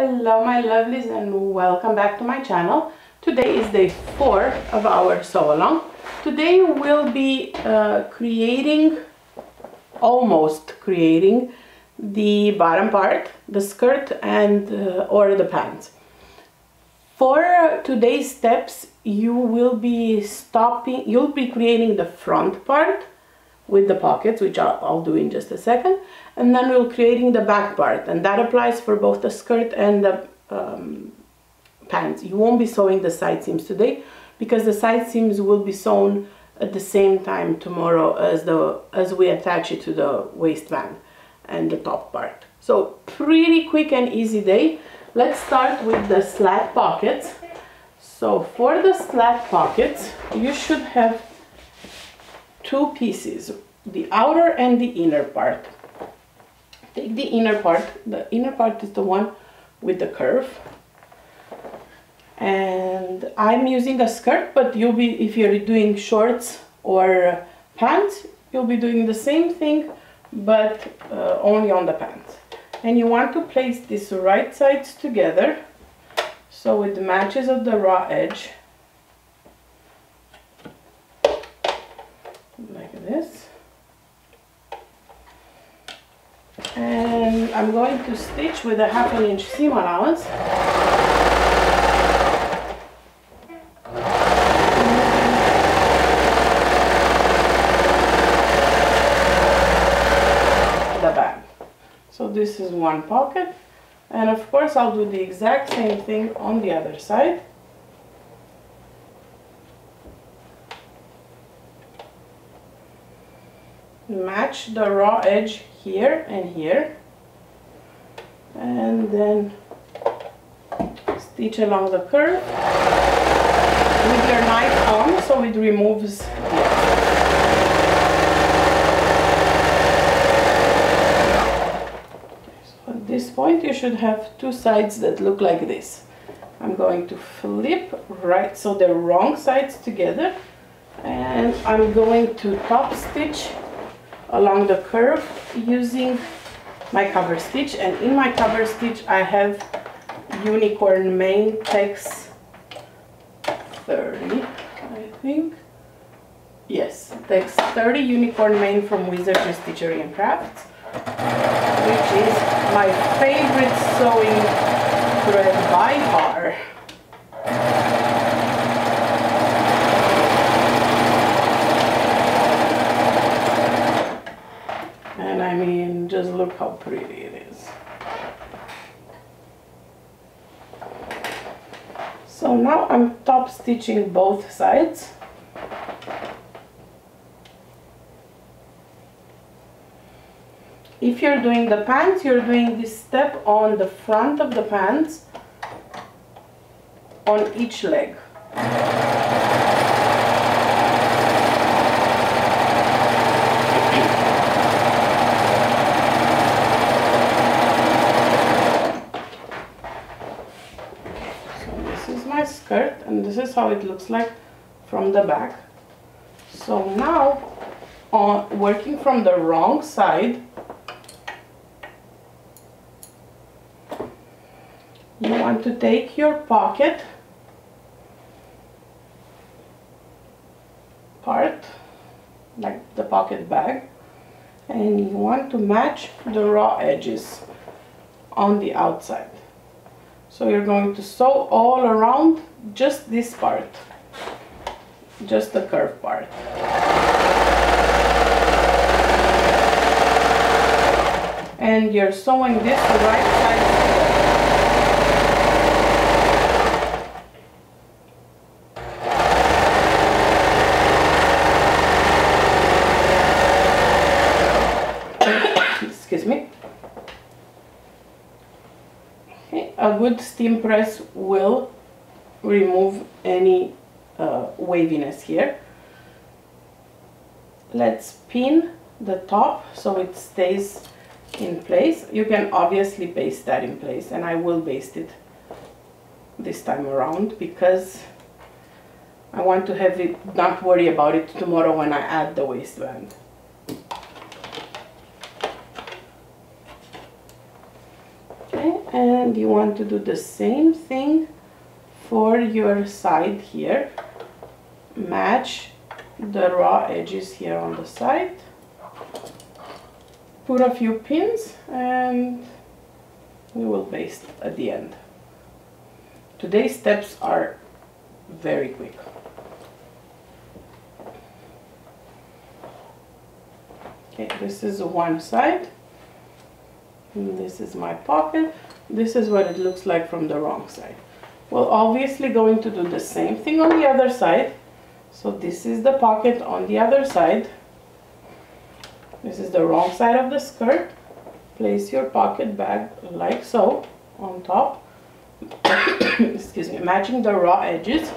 Hello my lovelies and welcome back to my channel. Today is day 4 of our sew along. Today we'll be almost creating the bottom part, the skirt and or the pants. For today's steps you'll be creating the front part with the pockets, which I'll do in just a second, and then we'll creating the back part, and that applies for both the skirt and the pants. You won't be sewing the side seams today because the side seams will be sewn at the same time tomorrow as we attach it to the waistband and the top part. So pretty quick and easy day. Let's start with the slat pockets. So for the slat pockets you should have two pieces, the outer and the inner part. Take the inner part. The inner part is the one with the curve, and I'm using a skirt, but if you're doing shorts or pants, you'll be doing the same thing but only on the pants. And you want to place these right sides together so it matches at the raw edge, like this. And I'm going to stitch with a 1/2 inch seam allowance. The band. So this is one pocket, and of course I'll do the exact same thing on the other side. Match the raw edge here and here, and then stitch along the curve with your knife on so it removes the So at this point you should have two sides that look like this. I'm going to flip right so they're wrong sides together, and I'm going to top stitch along the curve using my cover stitch. And in my cover stitch I have Unicorn Main Tex 30, I think. Yes, Tex 30 Unicorn Main from Wizardry Stitchery and Crafts, which is my favorite sewing thread by far. And I mean, just look how pretty it is. So now I'm top stitching both sides. If you're doing the pants, you're doing this step on the front of the pants on each leg. Skirt, and this is how it looks like from the back. So now, working from the wrong side, you want to take your pocket part, like the pocket bag, and you want to match the raw edges on the outside. So you're going to sew all around just this part, just the curve part. And you're sewing this right side together. Excuse me. A good steam press will remove any waviness here. Let's pin the top so it stays in place. You can obviously baste that in place, and I will baste it this time around because I want to have it, not worry about it tomorrow when I add the waistband. Okay, and And you want to do the same thing for your side here. Match the raw edges here on the side. Put a few pins and we will baste at the end. Today's steps are very quick. Okay, this is one side. And this is my pocket. This is what it looks like from the wrong side. We're obviously going to do the same thing on the other side. So this is the pocket on the other side. This is the wrong side of the skirt. Place your pocket bag like so on top. Excuse me, matching the raw edges.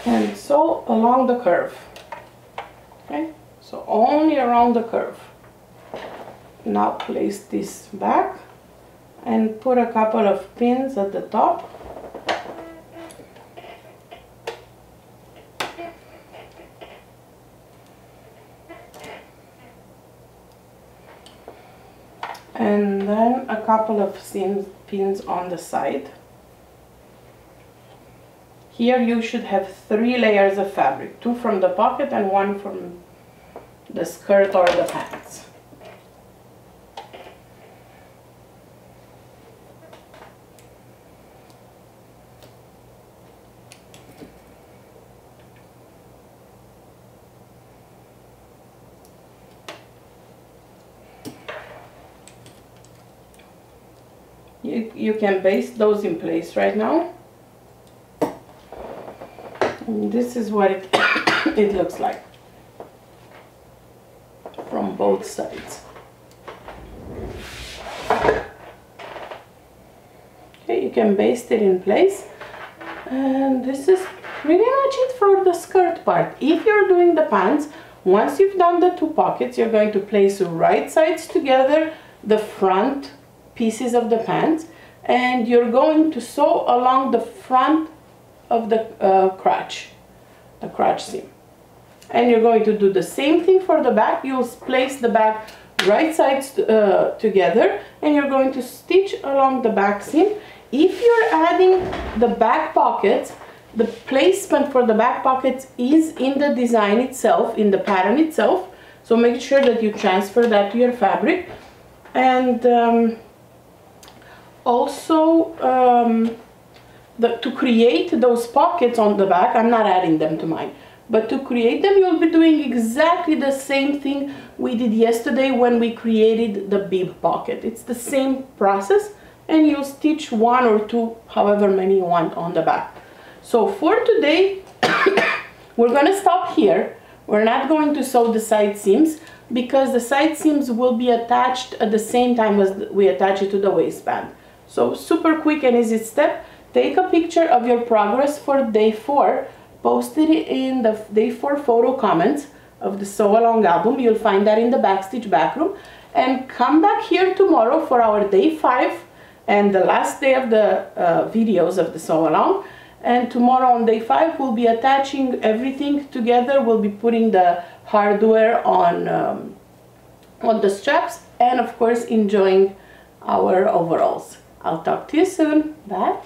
And so along the curve. Okay, so only around the curve. Now place this back and put a couple of pins at the top. And then a couple of pins on the side. Here you should have 3 layers of fabric, 2 from the pocket and 1 from the skirt or the pants. You can baste those in place right now. And this is what it looks like from both sides. Okay, you can baste it in place, and this is pretty much it for the skirt part. If you're doing the pants, once you've done the 2 pockets, you're going to place the right sides together, the front pieces of the pants, and you're going to sew along the front of the crotch seam. And you're going to do the same thing for the back. You'll place the back right sides together, and you're going to stitch along the back seam. If you're adding the back pockets, the placement for the back pockets is in the design itself, in the pattern itself, so make sure that you transfer that to your fabric. And also to create those pockets on the back, I'm not adding them to mine, but to create them you'll be doing exactly the same thing we did yesterday when we created the bib pocket. It's the same process, and you'll stitch 1 or 2, however many you want, on the back. So for today we're going to stop here. We're not going to sew the side seams because the side seams will be attached at the same time as we attach it to the waistband. So super quick and easy step. Take a picture of your progress for day 4, post it in the day 4 photo comments of the Sew Along album. You'll find that in the Backstitch backroom, and come back here tomorrow for our day 5 and the last day of the videos of the Sew Along. And tomorrow on day 5 we'll be attaching everything together. We'll be putting the hardware on the straps, and of course enjoying our overalls. I'll talk to you soon. Bye.